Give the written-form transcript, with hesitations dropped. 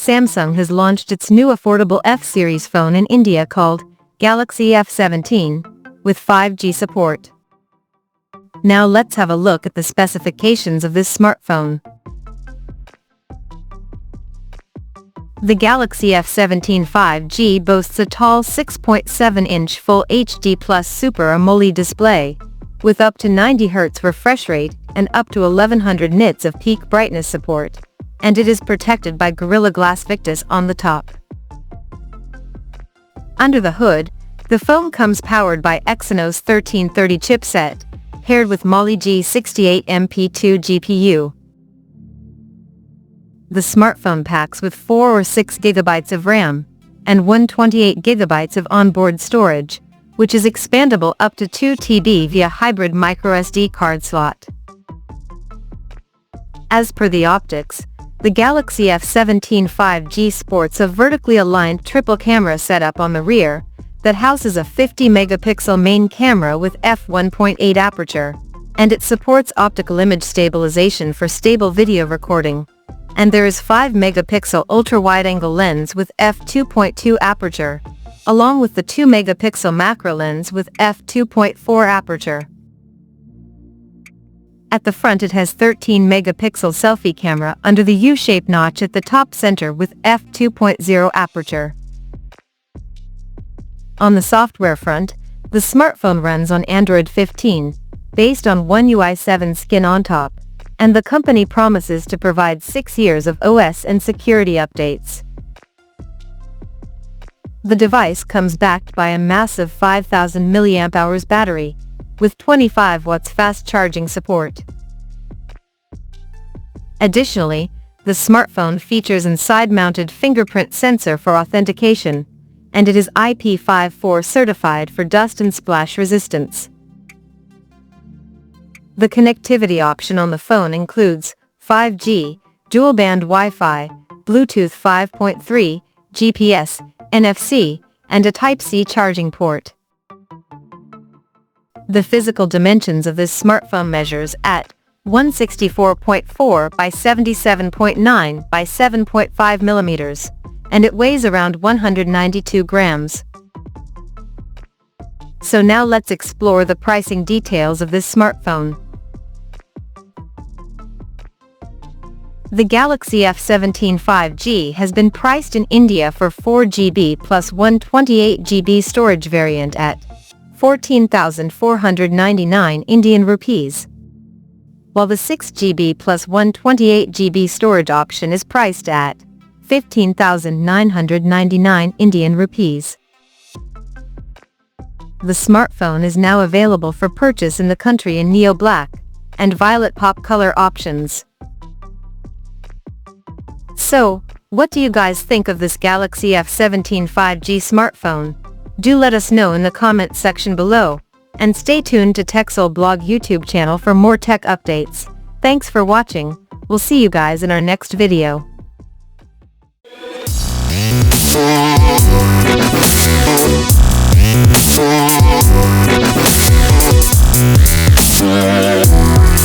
Samsung has launched its new affordable F-series phone in India called Galaxy F17, with 5G support. Now let's have a look at the specifications of this smartphone. The Galaxy F17 5G boasts a tall 6.7-inch Full HD Plus Super AMOLED display, with up to 90 Hz refresh rate and up to 1100 nits of peak brightness support, and it is protected by Gorilla Glass Victus on the top. Under the hood, the phone comes powered by Exynos 1330 chipset, paired with Mali G68 MP2 GPU. The smartphone packs with 4 or 6 GB of RAM, and 128 GB of onboard storage, which is expandable up to 2 TB via hybrid microSD card slot. As per the optics, the Galaxy F17 5G sports a vertically aligned triple camera setup on the rear, that houses a 50-megapixel main camera with f1.8 aperture, and it supports optical image stabilization for stable video recording. And there is 5-megapixel ultra-wide-angle lens with f2.2 aperture, along with the 2-megapixel macro lens with f2.4 aperture. At the front it has 13-megapixel selfie camera under the U-shaped notch at the top center with f2.0 aperture. On the software front, the smartphone runs on Android 15, based on One UI 7 skin on top, and the company promises to provide 6 years of OS and security updates. The device comes backed by a massive 5000 mAh battery, with 25 watts fast charging support. Additionally, the smartphone features a side-mounted fingerprint sensor for authentication, and it is IP54 certified for dust and splash resistance. The connectivity option on the phone includes 5G, dual-band Wi-Fi, Bluetooth 5.3, GPS, NFC, and a Type-C charging port. The physical dimensions of this smartphone measures at 164.4 by 77.9 by 7.5 mm, and it weighs around 192 grams. So now let's explore the pricing details of this smartphone. The Galaxy F17 5G has been priced in India for 4GB plus 128GB storage variant at 14,499 Indian rupees, while the 6GB plus 128GB storage option is priced at 15,999 Indian rupees. The smartphone is now available for purchase in the country in Neo Black and Violet Pop color options. So, what do you guys think of this Galaxy F17 5G smartphone? Do let us know in the comment section below, and stay tuned to TechSole Blog YouTube channel for more tech updates. Thanks for watching. We'll see you guys in our next video. Yeah.